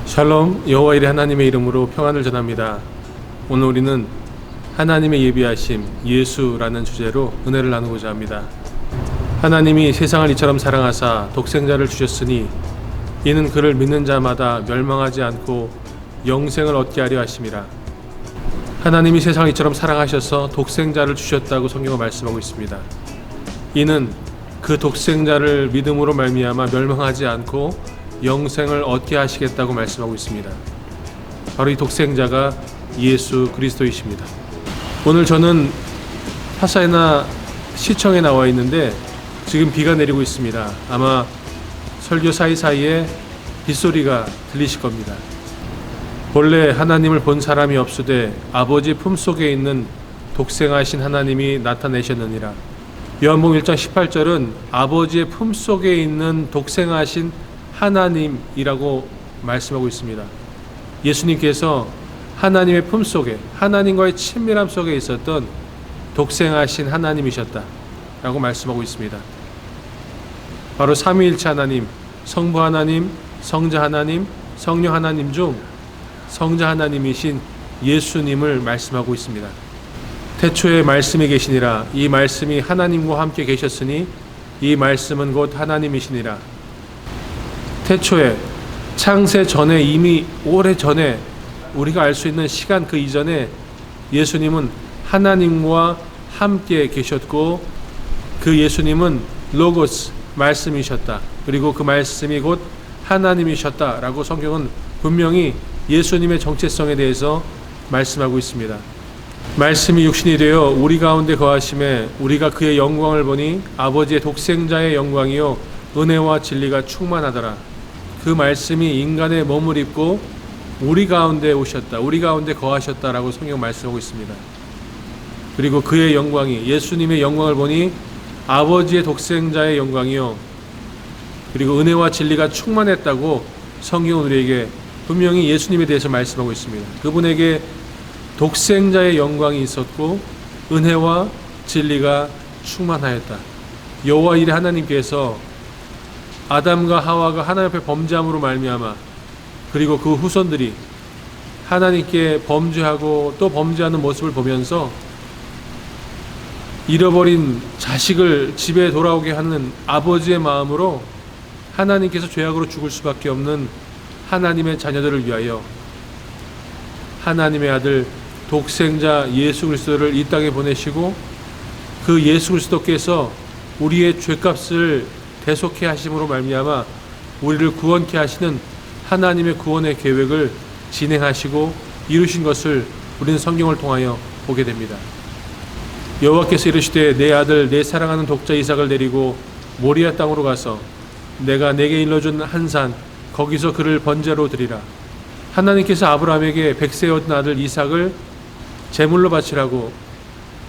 샬롬, 여호와 이레 하나님의 이름으로 평안을 전합니다. 오늘 우리는 하나님의 예비하심 예수라는 주제로 은혜를 나누고자 합니다. 하나님이 세상을 이처럼 사랑하사 독생자를 주셨으니 이는 그를 믿는 자마다 멸망하지 않고 영생을 얻게 하려 하심이라. 하나님이 세상을 이처럼 사랑하셔서 독생자를 주셨다고 성경은 말씀하고 있습니다. 이는 그 독생자를 믿음으로 말미암아 멸망하지 않고 영생을 얻게 하시겠다고 말씀하고 있습니다. 바로 이 독생자가 예수 그리스도이십니다. 오늘 저는 파사이나 시청에 나와 있는데 지금 비가 내리고 있습니다. 아마 설교 사이사이에 빗소리가 들리실 겁니다. 본래 하나님을 본 사람이 없으되 아버지 품속에 있는 독생하신 하나님이 나타내셨느니라. 요한복음 1장 18절은 아버지의 품속에 있는 독생하신 하나님이라고 말씀하고 있습니다. 예수님께서 하나님의 품속에, 하나님과의 친밀함 속에 있었던 독생하신 하나님이셨다 라고 말씀하고 있습니다. 바로 삼위일체 하나님, 성부 하나님, 성자 하나님, 성령 하나님 중 성자 하나님이신 예수님을 말씀하고 있습니다. 태초에 말씀이 계시니라. 이 말씀이 하나님과 함께 계셨으니 이 말씀은 곧 하나님이시니라. 태초에, 창세 전에, 이미 오래 전에 우리가 알 수 있는 시간 그 이전에 예수님은 하나님과 함께 계셨고 그 예수님은 로고스, 말씀이셨다. 그리고 그 말씀이 곧 하나님이셨다라고 성경은 분명히 예수님의 정체성에 대해서 말씀하고 있습니다. 말씀이 육신이 되어 우리 가운데 거하심에 우리가 그의 영광을 보니 아버지의 독생자의 영광이요 은혜와 진리가 충만하더라. 그 말씀이 인간의 몸을 입고 우리 가운데 오셨다. 우리 가운데 거하셨다라고 성경 말씀하고 있습니다. 그리고 그의 영광이, 예수님의 영광을 보니 아버지의 독생자의 영광이요 그리고 은혜와 진리가 충만했다고 성경은 우리에게 분명히 예수님에 대해서 말씀하고 있습니다. 그분에게 독생자의 영광이 있었고 은혜와 진리가 충만하였다. 여호와 이레 하나님께서 아담과 하와가 하나님 앞에 범죄함으로 말미암아 그리고 그 후손들이 하나님께 범죄하고 또 범죄하는 모습을 보면서 잃어버린 자식을 집에 돌아오게 하는 아버지의 마음으로 하나님께서 죄악으로 죽을 수밖에 없는 하나님의 자녀들을 위하여 하나님의 아들 독생자 예수 그리스도를 이 땅에 보내시고 그 예수 그리스도께서 우리의 죄값을 대속케 하심으로 말미암아 우리를 구원케 하시는 하나님의 구원의 계획을 진행하시고 이루신 것을 우리는 성경을 통하여 보게 됩니다. 여호와께서 이르시되 내 아들 내 사랑하는 독자 이삭을 데리고 모리아 땅으로 가서 내가 내게 일러준 한 산 거기서 그를 번제로 드리라. 하나님께서 아브라함에게 백세에 얻은 아들 이삭을 제물로 바치라고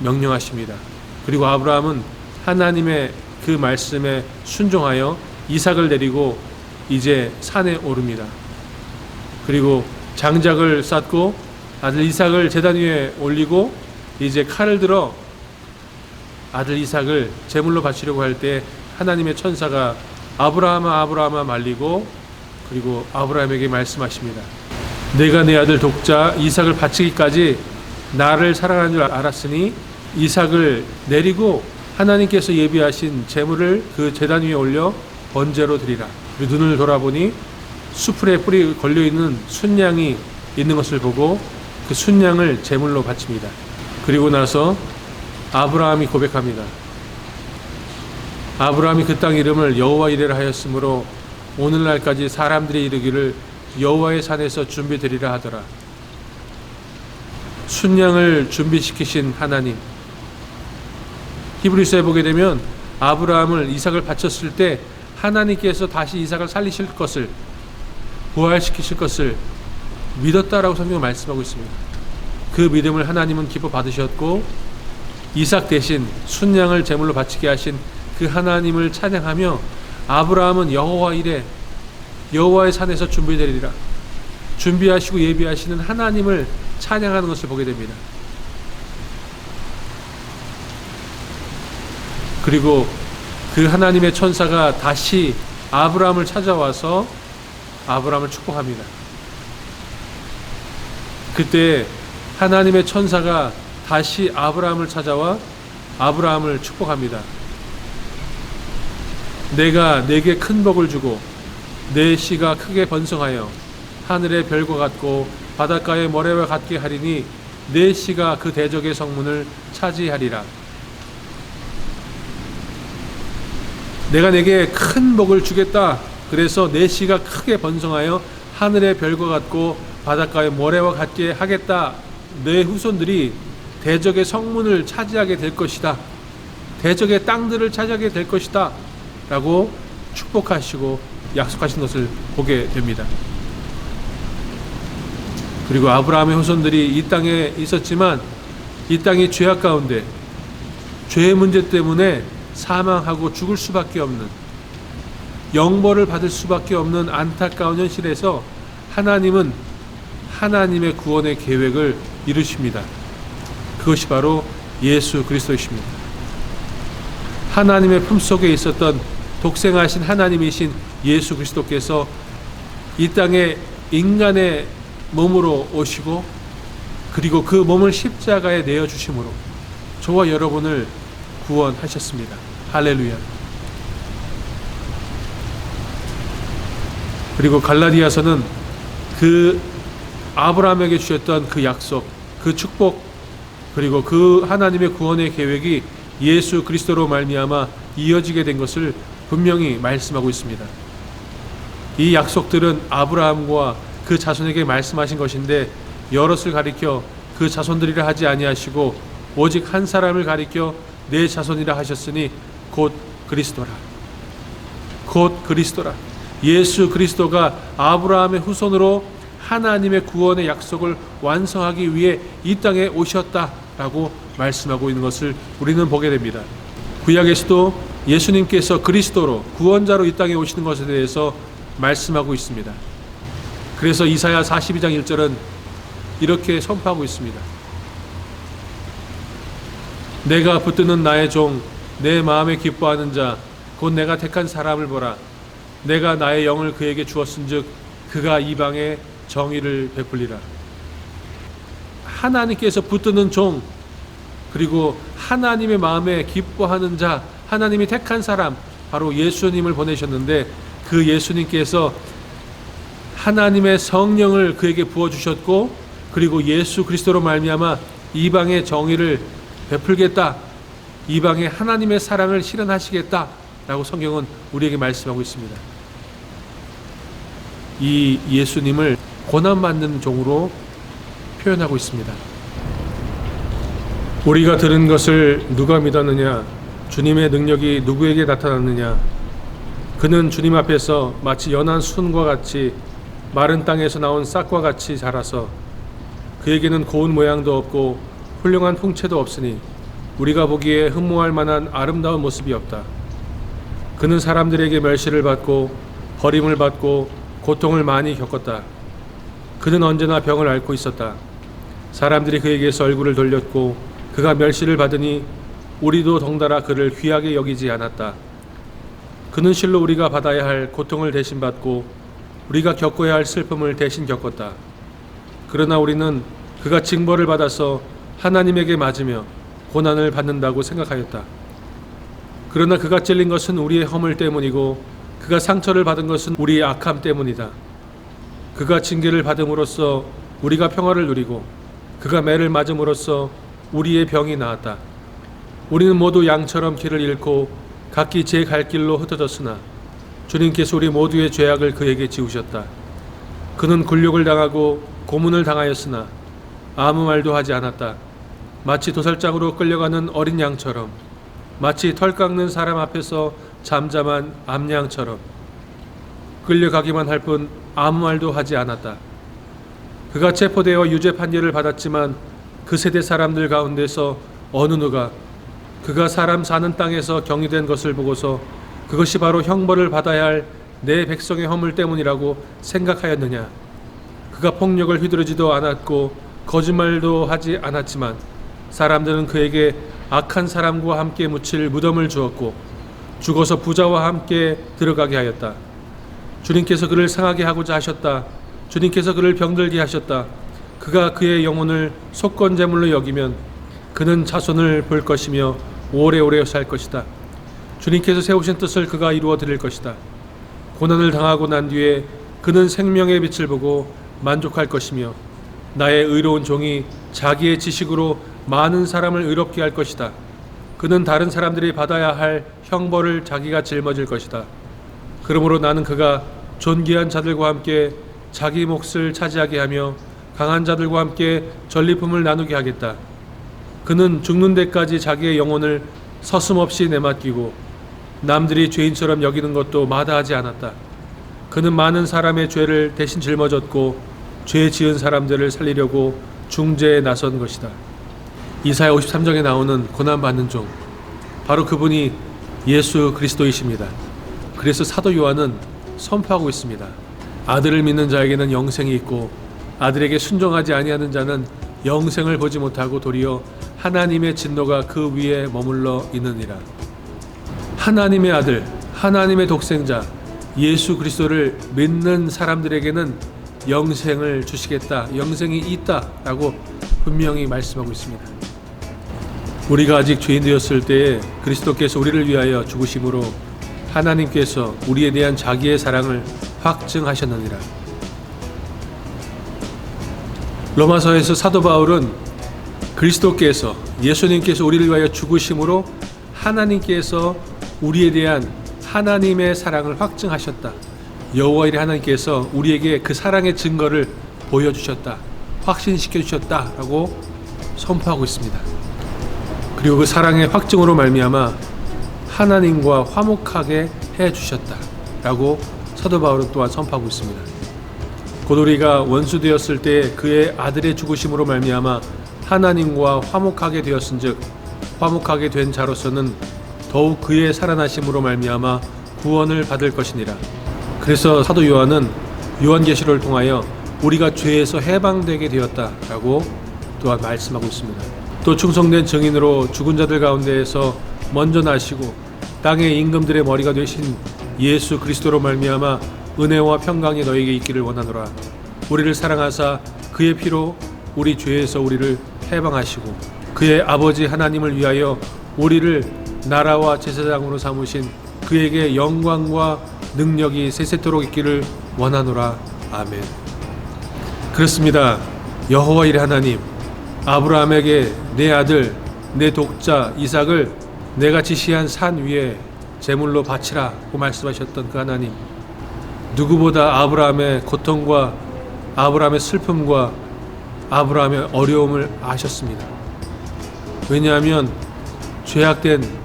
명령하십니다. 그리고 아브라함은 하나님의 그 말씀에 순종하여 이삭을 데리고 이제 산에 오릅니다. 그리고 장작을 쌓고 아들 이삭을 제단 위에 올리고 이제 칼을 들어 아들 이삭을 제물로 바치려고 할 때 하나님의 천사가 아브라함아 아브라함아 말리고 그리고 아브라함에게 말씀하십니다. 내가 내 아들 독자 이삭을 바치기까지 나를 사랑하는 줄 알았으니 이삭을 내리고 하나님께서 예비하신 제물을 그 제단 위에 올려 번제로 드리라. 그리고 눈을 돌아보니 수풀에 뿔이 걸려있는 순양이 있는 것을 보고 그 순양을 제물로 바칩니다. 그리고 나서 아브라함이 고백합니다. 아브라함이 그 땅 이름을 여호와 이레라 하였으므로 오늘날까지 사람들이 이르기를 여호와의 산에서 준비되리라 하더라. 순양을 준비시키신 하나님. 히브리서에 보게 되면 아브라함을 이삭을 바쳤을 때 하나님께서 다시 이삭을 살리실 것을 부활시키실 것을 믿었다라고 성경은 말씀하고 있습니다. 그 믿음을 하나님은 기뻐 받으셨고 이삭 대신 순양을 제물로 바치게 하신 그 하나님을 찬양하며 아브라함은 여호와 이레 여호와의 산에서 준비되리라 준비하시고 예비하시는 하나님을 찬양하는 것을 보게 됩니다. 그리고 그 하나님의 천사가 다시 아브라함을 찾아와서 아브라함을 축복합니다. 그때 하나님의 천사가 다시 아브라함을 찾아와 아브라함을 축복합니다. 내가 네게 큰 복을 주고 내 씨가 크게 번성하여 하늘의 별과 같고 바닷가의 모래와 같게 하리니 내 씨가 그 대적의 성문을 차지하리라. 내가 내게 큰 복을 주겠다. 그래서 내 씨가 크게 번성하여 하늘의 별과 같고 바닷가의 모래와 같게 하겠다. 내 후손들이 대적의 성문을 차지하게 될 것이다. 대적의 땅들을 차지하게 될 것이다. 라고 축복하시고 약속하신 것을 보게 됩니다. 그리고 아브라함의 후손들이 이 땅에 있었지만 이 땅이 죄악 가운데 죄의 문제 때문에 사망하고 죽을 수밖에 없는, 영벌을 받을 수밖에 없는 안타까운 현실에서 하나님은 하나님의 구원의 계획을 이루십니다. 그것이 바로 예수 그리스도이십니다. 하나님의 품속에 있었던 독생하신 하나님이신 예수 그리스도께서 이 땅에 인간의 몸으로 오시고 그리고 그 몸을 십자가에 내어주심으로 저와 여러분을 구원하셨습니다. 할렐루야. 그리고 갈라디아서는 그 아브라함에게 주셨던 그 약속, 그 축복, 그리고 그 하나님의 구원의 계획이 예수 그리스도로 말미암아 이어지게 된 것을 분명히 말씀하고 있습니다. 이 약속들은 아브라함과 그 자손에게 말씀하신 것인데 여럿을 가리켜 그 자손들이라 하지 아니하시고 오직 한 사람을 가리켜 내 자손이라 하셨으니 곧 그리스도라. 곧 그리스도라. 예수 그리스도가 아브라함의 후손으로 하나님의 구원의 약속을 완성하기 위해 이 땅에 오셨다라고 말씀하고 있는 것을 우리는 보게 됩니다. 구약에서도 예수님께서 그리스도로 구원자로 이 땅에 오시는 것에 대해서 말씀하고 있습니다. 그래서 이사야 42장 1절은 이렇게 선포하고 있습니다. 내가 붙드는 나의 종, 내 마음에 기뻐하는 자, 곧 내가 택한 사람을 보라. 내가 나의 영을 그에게 주었은즉 그가 이방에 정의를 베풀리라. 하나님께서 붙드는 종, 그리고 하나님의 마음에 기뻐하는 자, 하나님이 택한 사람, 바로 예수님을 보내셨는데 그 예수님께서 하나님의 성령을 그에게 부어주셨고 그리고 예수 그리스도로 말미암아 이방의 정의를 베풀겠다, 이방의 하나님의 사랑을 실현하시겠다 라고 성경은 우리에게 말씀하고 있습니다. 이 예수님을 고난받는 종으로 표현하고 있습니다. 우리가 들은 것을 누가 믿었느냐? 주님의 능력이 누구에게 나타났느냐? 그는 주님 앞에서 마치 연한 순과 같이 마른 땅에서 나온 싹과 같이 자라서 그에게는 고운 모양도 없고 훌륭한 풍채도 없으니 우리가 보기에 흠모할 만한 아름다운 모습이 없다. 그는 사람들에게 멸시를 받고 버림을 받고 고통을 많이 겪었다. 그는 언제나 병을 앓고 있었다. 사람들이 그에게서 얼굴을 돌렸고 그가 멸시를 받으니 우리도 덩달아 그를 귀하게 여기지 않았다. 그는 실로 우리가 받아야 할 고통을 대신 받고 우리가 겪어야 할 슬픔을 대신 겪었다. 그러나 우리는 그가 징벌을 받아서 하나님에게 맞으며 고난을 받는다고 생각하였다. 그러나 그가 찔린 것은 우리의 허물 때문이고 그가 상처를 받은 것은 우리의 악함 때문이다. 그가 징계를 받음으로써 우리가 평화를 누리고 그가 매를 맞음으로써 우리의 병이 나았다. 우리는 모두 양처럼 길을 잃고 각기 제 갈 길로 흩어졌으나 주님께서 우리 모두의 죄악을 그에게 지우셨다. 그는 굴욕을 당하고 고문을 당하였으나 아무 말도 하지 않았다. 마치 도살장으로 끌려가는 어린 양처럼, 마치 털 깎는 사람 앞에서 잠잠한 암양처럼 끌려가기만 할 뿐 아무 말도 하지 않았다. 그가 체포되어 유죄 판결을 받았지만 그 세대 사람들 가운데서 어느 누가 그가 사람 사는 땅에서 경유된 것을 보고서 그것이 바로 형벌을 받아야 할 내 백성의 허물 때문이라고 생각하였느냐? 그가 폭력을 휘두르지도 않았고 거짓말도 하지 않았지만 사람들은 그에게 악한 사람과 함께 묻힐 무덤을 주었고 죽어서 부자와 함께 들어가게 하였다. 주님께서 그를 상하게 하고자 하셨다. 주님께서 그를 병들게 하셨다. 그가 그의 영혼을 속건제물로 여기면 그는 자손을 볼 것이며 오래오래 살 것이다. 주님께서 세우신 뜻을 그가 이루어 드릴 것이다. 고난을 당하고 난 뒤에 그는 생명의 빛을 보고 만족할 것이며 나의 의로운 종이 자기의 지식으로 많은 사람을 의롭게 할 것이다. 그는 다른 사람들이 받아야 할 형벌을 자기가 짊어질 것이다. 그러므로 나는 그가 존귀한 자들과 함께 자기 몫을 차지하게 하며 강한 자들과 함께 전리품을 나누게 하겠다. 그는 죽는 데까지 자기의 영혼을 서슴없이 내맡기고 남들이 죄인처럼 여기는 것도 마다하지 않았다. 그는 많은 사람의 죄를 대신 짊어졌고 죄 지은 사람들을 살리려고 중재에 나선 것이다. 이사야 53장에 나오는 고난받는 종, 바로 그분이 예수 그리스도이십니다. 그래서 사도 요한은 선포하고 있습니다. 아들을 믿는 자에게는 영생이 있고 아들에게 순종하지 아니하는 자는 영생을 보지 못하고 도리어 하나님의 진노가 그 위에 머물러 있느니라. 하나님의 아들, 하나님의 독생자 예수 그리스도를 믿는 사람들에게는 영생을 주시겠다, 영생이 있다라고 분명히 말씀하고 있습니다. 우리가 아직 죄인 되었을 때에 그리스도께서 우리를 위하여 죽으심으로 하나님께서 우리에 대한 자기의 사랑을 확증하셨느니라. 로마서에서 사도 바울은 그리스도께서, 예수님께서 우리를 위하여 죽으심으로 하나님께서 우리에 대한 하나님의 사랑을 확증하셨다. 여호와 일의 하나님께서 우리에게 그 사랑의 증거를 보여주셨다, 확신시켜 주셨다라고 선포하고 있습니다. 그리고 그 사랑의 확증으로 말미암아 하나님과 화목하게 해주셨다라고 사도 바울은 또한 선포하고 있습니다. 곧 우리가 원수 되었을 때 그의 아들의 죽으심으로 말미암아 하나님과 화목하게 되었은즉 화목하게 된 자로서는 더욱 그의 살아나심으로 말미암아 구원을 받을 것이니라. 그래서 사도 요한은 요한계시록을 통하여 우리가 죄에서 해방되게 되었다라고 또한 말씀하고 있습니다. 또 충성된 증인으로 죽은 자들 가운데에서 먼저 나시고 땅의 임금들의 머리가 되신 예수 그리스도로 말미암아 은혜와 평강이 너에게 있기를 원하노라. 우리를 사랑하사 그의 피로 우리 죄에서 우리를 해방하시고 그의 아버지 하나님을 위하여 우리를 나라와 제사장으로 삼으신 그에게 영광과 능력이 세세토록 있기를 원하노라. 아멘. 그렇습니다. 여호와 일의 하나님, 아브라함에게 내 아들, 내 독자 이삭을 내가 지시한 산 위에 제물로 바치라고 말씀하셨던 그 하나님, 누구보다 아브라함의 고통과 아브라함의 슬픔과 아브라함의 어려움을 아셨습니다. 왜냐하면 죄악된,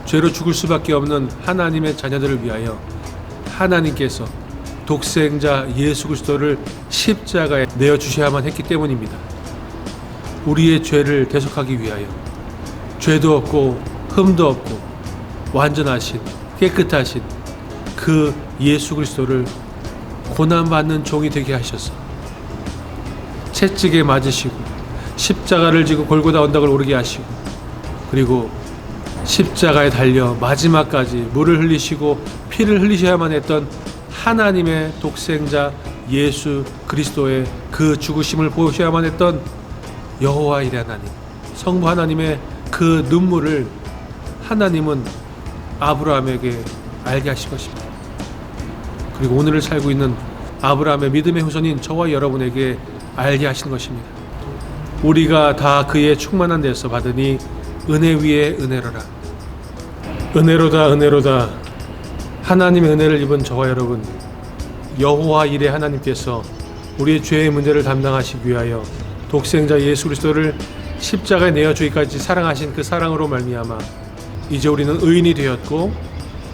죄로 죽을 수밖에 없는 하나님의 자녀들을 위하여 하나님께서 독생자 예수 그리스도를 십자가에 내어주셔야만 했기 때문입니다. 우리의 죄를 대속하기 위하여 죄도 없고 흠도 없고 완전하신, 깨끗하신 그 예수 그리스도를 고난받는 종이 되게 하셔서 채찍에 맞으시고 십자가를 지고 골고다 언덕을 오르게 하시고 그리고 십자가에 달려 마지막까지 물을 흘리시고 피를 흘리셔야만 했던 하나님의 독생자 예수 그리스도의 그 죽으심을 보셔야만 했던 여호와 일의 하나님, 성부 하나님의 그 눈물을 하나님은 아브라함에게 알게 하신 것입니다. 그리고 오늘을 살고 있는 아브라함의 믿음의 후손인 저와 여러분에게 알게 하신 것입니다. 우리가 다 그의 충만한 데서 받으니 은혜 위에 은혜로라. 은혜로다, 은혜로다. 하나님의 은혜를 입은 저와 여러분, 여호와 일의 하나님께서 우리의 죄의 문제를 담당하시기 위하여 독생자 예수 그리스도를 십자가에 내어 주기까지 사랑하신 그 사랑으로 말미암아 이제 우리는 의인이 되었고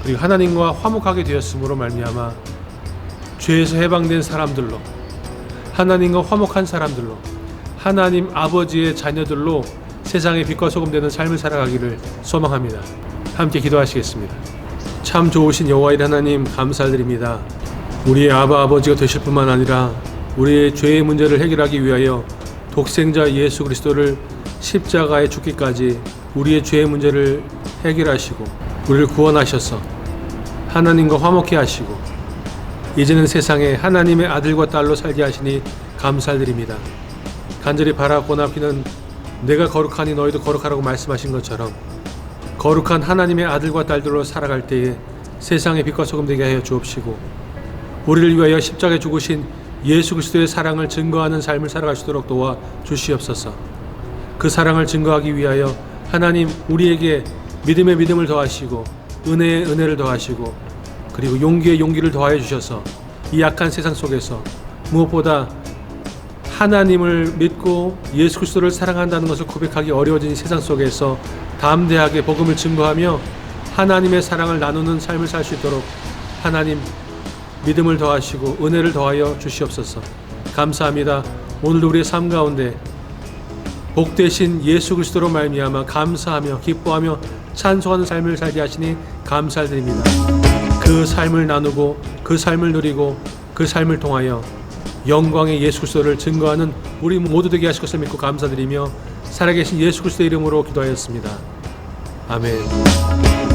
그리고 하나님과 화목하게 되었으므로 말미암아 죄에서 해방된 사람들로, 하나님과 화목한 사람들로, 하나님 아버지의 자녀들로 세상의 빛과 소금 되는 삶을 살아가기를 소망합니다. 함께 기도하시겠습니다. 참 좋으신 여호와의 하나님, 감사드립니다. 우리의 아버지가 되실 뿐만 아니라 우리의 죄의 문제를 해결하기 위하여 독생자 예수 그리스도를 십자가에 죽기까지 우리의 죄의 문제를 해결하시고 우리를 구원하셔서 하나님과 화목케 하시고 이제는 세상에 하나님의 아들과 딸로 살게 하시니 감사드립니다. 간절히 바라고 나피는 내가 거룩하니 너희도 거룩하라고 말씀하신 것처럼 거룩한 하나님의 아들과 딸들로 살아갈 때에 세상의 빛과 소금 되게 하여 주옵시고 우리를 위하여 십자가에 죽으신 예수 그리스도의 사랑을 증거하는 삶을 살아갈 수 있도록 도와 주시옵소서. 그 사랑을 증거하기 위하여 하나님 우리에게 믿음의 믿음을 더하시고 은혜의 은혜를 더하시고 그리고 용기의 용기를 더하여 주셔서 이 약한 세상 속에서 무엇보다 하나님을 믿고 예수 그리스도를 사랑한다는 것을 고백하기 어려워진 이 세상 속에서 담대하게 복음을 증거하며 하나님의 사랑을 나누는 삶을 살 수 있도록 하나님 믿음을 더하시고 은혜를 더하여 주시옵소서. 감사합니다. 오늘도 우리의 삶 가운데 복되신 예수 그리스도로 말미암아 감사하며 기뻐하며 찬송하는 삶을 살게 하시니 감사드립니다. 그 삶을 나누고 그 삶을 누리고 그 삶을 통하여 영광의 예수 그리스도를 증거하는 우리 모두 되게 하실 것을 믿고 감사드리며 살아계신 예수 그리스도의 이름으로 기도하였습니다. 아멘.